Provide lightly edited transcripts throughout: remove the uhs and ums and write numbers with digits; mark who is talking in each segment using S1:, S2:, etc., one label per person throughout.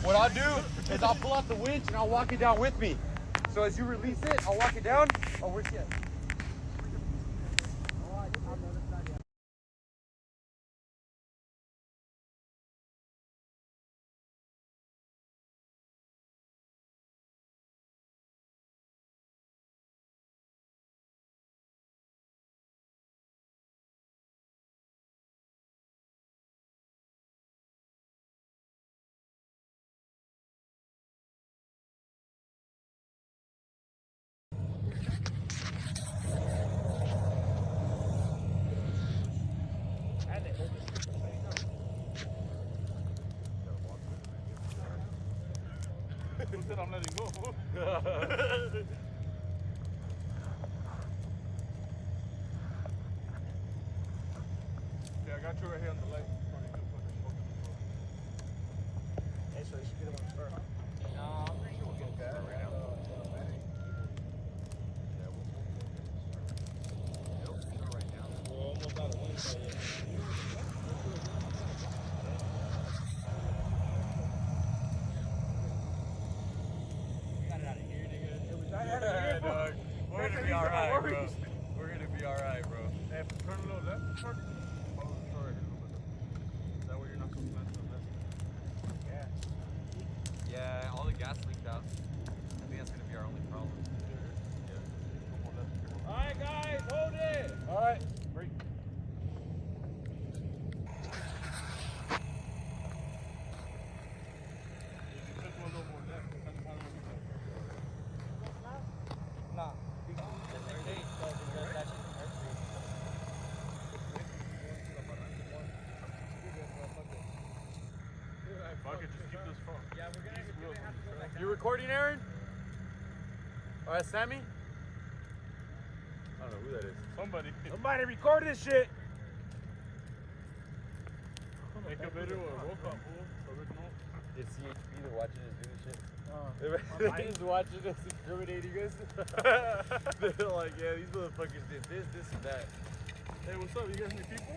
S1: What I'll do is I'll pull out the winch and I'll walk it down with me. So as you release it, I'll walk it down. Oh, where's he at?
S2: Who said I'm letting go? Okay, I got you right here on the light.
S3: Hey, so you should get him on first.
S2: No, I'm pretty sure we'll get that right now.
S3: We're almost out of wind, so yeah.
S1: Yeah, dog. We're gonna be alright, bro. We're gonna be alright, bro.
S2: Hey, turn a little left. Turn. Oh, sorry. Is that where you're not supposed to mess with that?
S3: Yeah.
S1: Yeah, all the gas leaked out. I think that's gonna be our only problem. Yeah.
S3: Alright, guys, hold it.
S2: Alright, break.
S3: Nah.
S2: Fuck it, just keep this phone.
S3: Yeah, we're gonna have to go back down.
S1: You recording, Aaron? Alright, Sammy? I don't know who that is.
S2: Somebody
S3: record this shit.
S2: make a video or roll call, fool. So we know.
S1: Is CHP they're watching us do this shit?
S3: They're
S1: just watching us incriminating us. They're like, yeah, these motherfuckers did this, and that.
S2: Hey, what's up? You guys need people?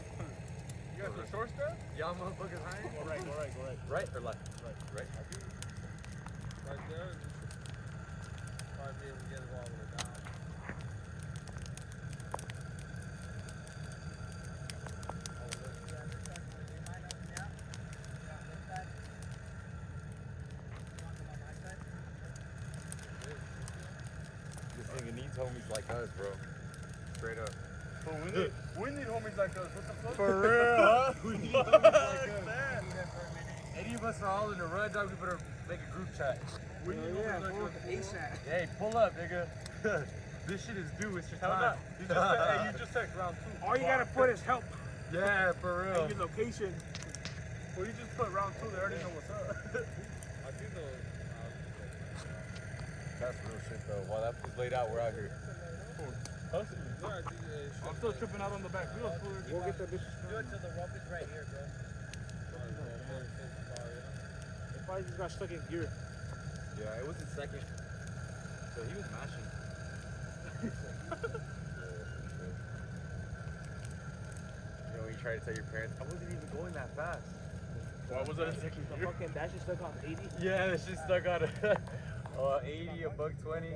S2: You guys are short staff?
S1: Y'all motherfuckers hiring?
S2: Go right.
S1: Right or left?
S2: Right.
S1: Right.
S3: Right there. Probably be able to get it all the way down.
S1: This nigga needs homies like us, bro. Straight up.
S2: But we need homies like us. What the fuck?
S1: For real, huh? We need homies like us.
S2: That.
S1: Any of us are all in a run, dog. We better make a group chat.
S2: We need homies like us.
S3: ASAP.
S1: Hey, pull up, nigga. This shit is due. It's your
S2: Hell
S1: time.
S2: no. You just text round 2.
S3: All you gotta put is help.
S1: Yeah, for real.
S3: And your location.
S2: Well, you just put round 2. They already know what's up.
S3: I think
S1: That's real shit, though. While that was laid out, we're out here.
S2: Us? I'm still tripping out on the back wheels.
S3: We'll get the bitches.
S4: Do it till the rope is right here, bro.
S3: They probably just got stuck in gear.
S1: Yeah, it was in second. So he was mashing. You know, when you try to tell your parents, I wasn't even going that fast.
S2: Why was that in second
S3: The
S2: gear?
S3: fucking dash is stuck on 80.
S1: Yeah, that shit stuck on 80, a buck 20.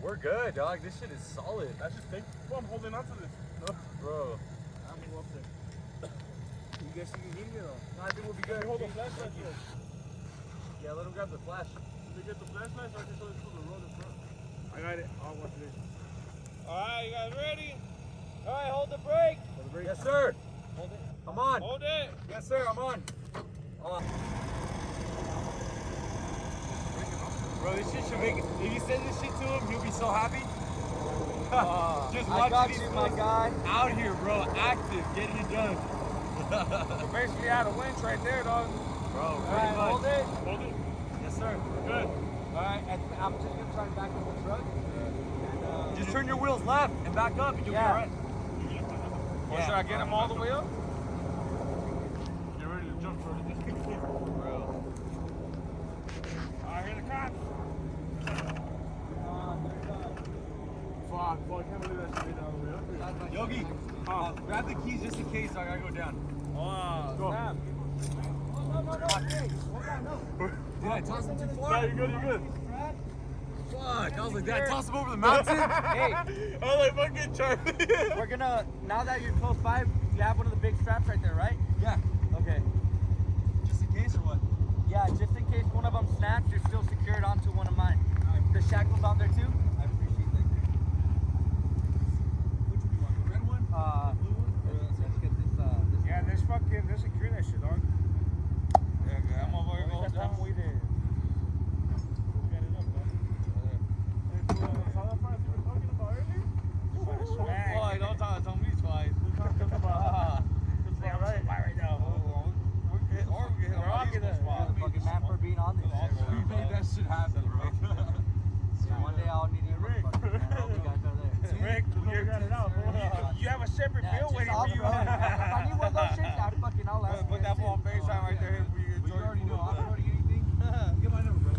S1: We're good, dog. This shit is solid.
S2: That's just think. Well, I'm holding on to this. No.
S1: Bro.
S3: I'm gonna go up there. You guys think you need it or?
S1: No, I think we'll be good.
S2: Hold the flashlight.
S1: Yeah, let him grab the flash.
S2: Did they get the flashlight so I can show this to the road in front?
S3: I got it. I'll watch this.
S4: Alright, you guys ready? Alright, hold the brake.
S1: Yes, sir.
S4: Hold it.
S1: I'm on.
S4: Hold it.
S1: Yes, sir. I'm on. Bro, this shit should make. If you send this shit to him, he'll be so happy. Just
S4: I got
S1: watching
S4: you,
S1: these
S4: my
S1: fools
S4: guy.
S1: out here, bro, active, getting it done.
S3: We're basically out of winch right there, dog.
S1: Bro,
S4: Alright, hold it.
S2: Hold it.
S1: Yes, sir.
S2: Good.
S4: Alright, I'm just gonna try to back up the truck. And,
S1: Just turn your wheels left and back up, and you'll
S4: Yeah.
S1: be alright.
S3: Or should I get him all the way up?
S2: Get ready to jump for it.
S1: Bro.
S3: Alright, here the cops.
S2: Fuck, I can't believe that shit made it all the way up here.
S1: Yogi, grab the keys just in case I gotta go down.
S3: Oh,
S2: Go.
S3: snap. No.
S1: I toss him too
S2: No,
S1: far?
S2: you're good, you're good.
S1: Fuck, I was like, did I toss him over the mountain?
S4: Hey,
S2: I was like, fucking Charlie.
S4: we're gonna, now that you're close by, you have one of the big straps right there, right?
S1: Yeah,
S4: Okay.
S1: just in case or what?
S4: Yeah, just in case one of them snaps, you're still secured onto one of mine. The shackle's on there too?
S1: I appreciate that. Which one do you want? The red one? Blue one?
S4: Let's get this,
S3: Yeah, there's fucking, there's secure that shit, dog.
S2: Yeah, I'm over here going down.
S3: We did. Get it up, dog. Hey, fool, saw that fight you were talking about earlier?
S2: Oh, don't tell me twice.
S3: Right. Right now,
S2: We get hit
S4: fucking man for being on this.
S1: We made that shit happen, bro.
S4: Yeah, one day I'll need you motherfuckers, man. I hope you guys are there.
S3: Rick, you got it out, bro. You have a separate
S4: Yeah,
S3: bill
S4: just
S3: waiting
S4: all
S3: for
S4: the
S3: you.
S4: road. If I need one of those shits, I'll ask
S2: Put that
S4: you.
S2: phone on FaceTime right there for you.
S1: But you already know, I'm already anything. Get my number, bro.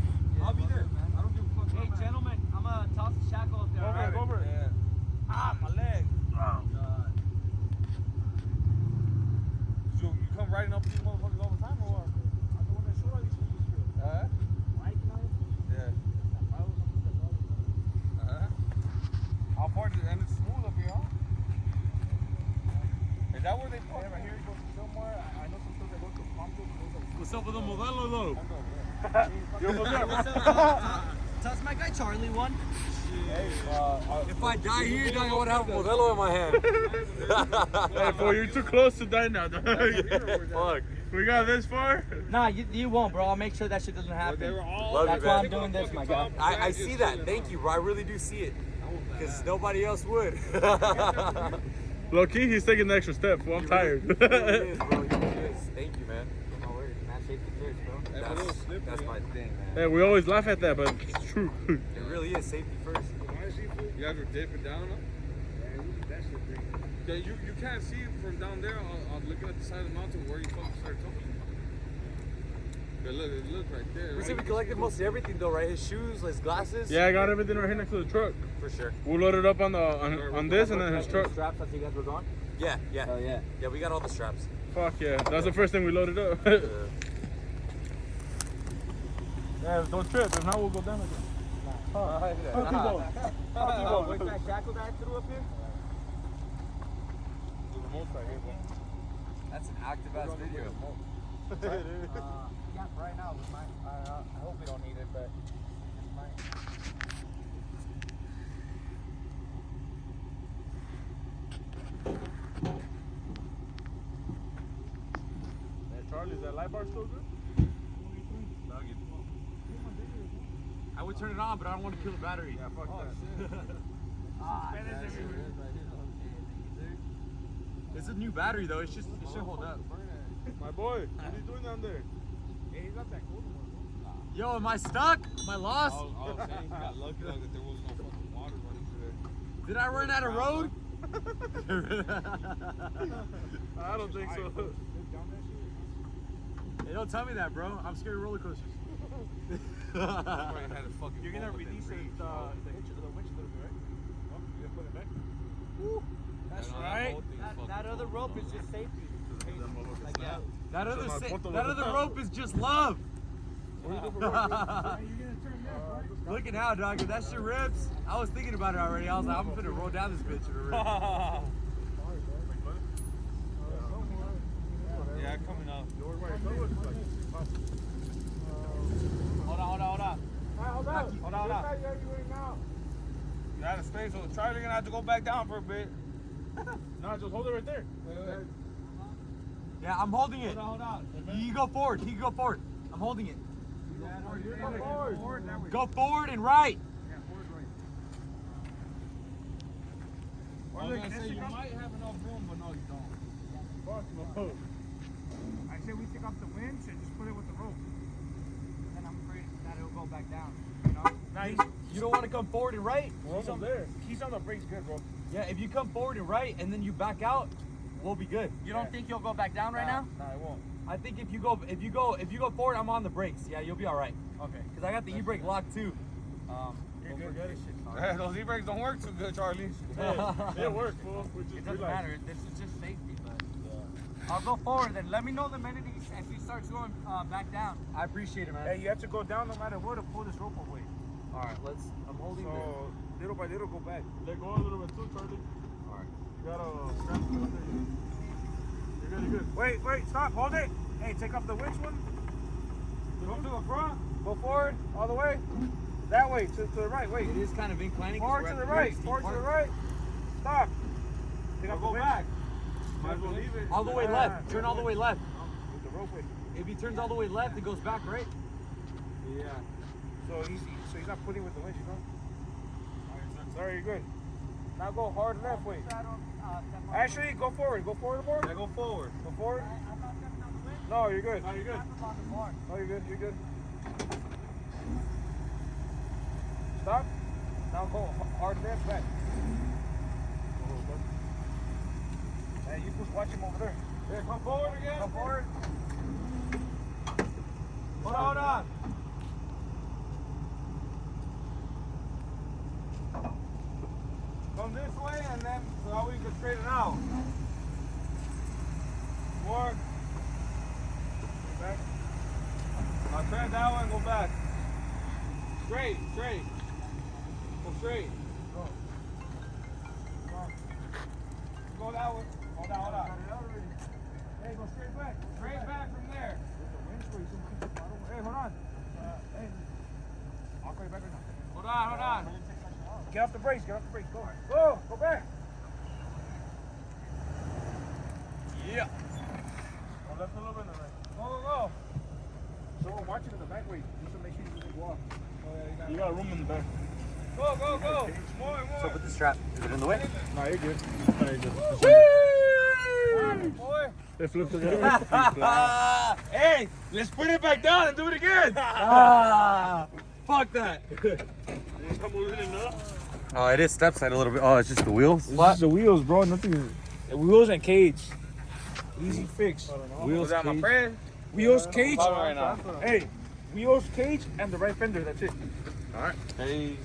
S1: I'll be there.
S4: man.
S1: I don't give a fuck.
S4: Hey, gentlemen, I'm gonna toss the shackle up there,
S3: Go
S4: alright?
S3: over it.
S2: Yeah.
S3: Ah, my leg.
S2: So you come riding up these motherfuckers all the time or what?
S3: I'm the one that showed all these shit. Mike and I.
S2: Yeah.
S3: I was on the road.
S2: How far did and it's smooth up here, huh? Is that where they park?
S3: Yeah, right here it goes to Fillmore. I know some people that go to Pompo.
S1: What's up with the Modelo, though?
S2: You're over there.
S4: Toss my guy Charlie one.
S1: If I die here, dog, I want to have a Modelo in my hand.
S2: Hey, boy, you're too close to die now, dog.
S1: Fuck.
S2: We got this far?
S4: Nah, you won't, bro. I'll make sure that shit doesn't happen.
S1: Love
S4: That's
S1: you,
S4: why
S1: man.
S4: I'm doing this, my guy.
S1: I see that. Thank you, bro. I really do see it. Because nobody else would.
S2: Low key, he's taking the extra step. Well, I'm tired.
S1: He really is, bro. He really is. Thank you, man.
S4: No worries, man. Safety first, bro.
S1: That's my thing, man.
S2: Hey, we always laugh at that, but it's true.
S1: It really is safety first.
S2: You guys were dipping down, huh? Yeah, you can't see from down there on looking at the side of the mountain where you fucking started talking. Yeah, look right there.
S1: We said we collected mostly everything, though, right? His shoes, his glasses.
S2: Yeah, I got everything right here next to the truck.
S1: For sure.
S2: We'll load it up on the on this and then his truck.
S4: Straps as you guys were gone?
S1: Yeah, yeah.
S4: Oh, yeah.
S1: Yeah, we got all the straps.
S2: Fuck yeah, that's the first thing we loaded up. Yeah, don't trip. If not, we'll go down again.
S4: Where's that shackle that I threw up here?
S1: That's an active ass video.
S4: Yeah, for right now with mine. I hope we don't need it, but it's mine.
S2: Charlie, is that light bar still good?
S1: I would turn it on, but I don't want to kill the battery.
S2: Yeah, fuck that.
S1: It's a new battery, though. It should hold up.
S2: My boy, what are you doing down there?
S3: Hey, he's not that cold anymore.
S1: Yo, am I stuck? Am I lost?
S2: I was saying he got lucky though that there was no fucking water running through
S1: Did I run out of road?
S2: there. I don't think so.
S1: Hey, don't tell me that, bro. I'm scared of roller coasters.
S2: Had a fucking
S3: You're gonna release the winch a little bit, right? Oh, you gonna put it back? That's right.
S4: That other rope is just safety. Like, yeah.
S1: That other rope is just love. Looking out, dog. If that shit rips, I was thinking about it already. I was like, I'm gonna roll down this bitch if it rips.
S2: Yeah, coming up.
S3: Hold on.
S2: Hold on. You're out of space, so Charlie's gonna have to go back down for a bit.
S3: No, just hold it right there.
S1: Yeah, I'm holding it.
S3: Hold on.
S1: You go forward. He can go forward. I'm holding it.
S3: Go forward.
S1: Go forward and right.
S2: I was gonna say you might have enough room, but no, you don't.
S3: Fuck no. I say we take off the winch and just put it with the rope.
S4: And I'm afraid that it'll go back down. You know?
S3: Nah,
S1: You don't want to come forward and right?
S3: he's on there. He's on the brakes good, bro.
S1: Yeah, if you come forward and right and then you back out, we'll be good.
S4: You don't think you'll go back down right now?
S3: Nah, it won't.
S1: I think if you go forward, I'm on the brakes. Yeah, you'll be all right.
S4: Okay.
S1: Cause I got the e-brake locked too.
S3: You're good.
S2: Those e-brakes don't work too good, Charlie.
S3: They work, fool. We just
S4: It doesn't
S3: realized.
S4: matter. This is just safety, but I'll go forward then. Let me know the minute if he starts going back down. I appreciate it, man.
S3: Hey, you have to go down no matter what to pull this rope away.
S4: All right, I'm holding
S3: So little by little, go back.
S1: Let go a little bit too, Charlie.
S4: All right.
S1: You gotta strap it under you. You're good, you're good.
S3: Wait, stop, hold it. Hey, take off the winch one. Go to the front. Go forward, all the way. That way, to the right. Wait.
S4: It is kind of inclining.
S3: Forward to the right. Forward to the right. Stop. Take off the winch.
S1: back. Might as well leave it.
S4: All the way left. Turn all the way left.
S3: With the rope.
S4: If he turns all the way left, it goes back, right?
S1: Yeah.
S3: So he's not putting with the winch, you know? Sorry, you're good. Now go hard left, wait. Actually, go forward. Go forward more.
S1: Yeah, go forward.
S3: Go forward.
S4: I'm not stepping on the winch.
S3: No, you're good.
S1: No, you're good.
S3: No, you're good. You're good. Stop. Now go hard left, back. Hey, you just watch him over there.
S1: Yeah, come forward again.
S3: Come forward.
S1: Hold on. Come this way and then so that we can straighten out. More.
S3: Back.
S1: Now turn that way and go back. Straight. Go straight.
S3: Go.
S1: Go that way. Hold on.
S3: Hey, go straight back.
S1: Straight back from there.
S3: Hey, hold on. Hey. I'll call you back right now.
S1: Hold on.
S3: Get off the brakes. Go. Go back.
S1: Yeah.
S3: Go left a little bit and right. Go. So I'm watching in the back way, just to make sure you doesn't go off.
S1: You got room in the back.
S3: Go. More.
S4: So put the strap. Is it in the way?
S1: No, you're good.
S3: Boy.
S1: They flip together. Hey, let's put it back down and do it again.
S4: Fuck that.
S1: Oh, it is step side a little bit. Oh, it's just the wheels.
S3: It's just the wheels, bro. Nothing. Wheels and cage. Easy fix.
S1: Wheels, my friend.
S3: Wheels, cage.
S1: Right now.
S3: Hey, wheels, cage, and the right fender. That's it.
S1: All right. Hey.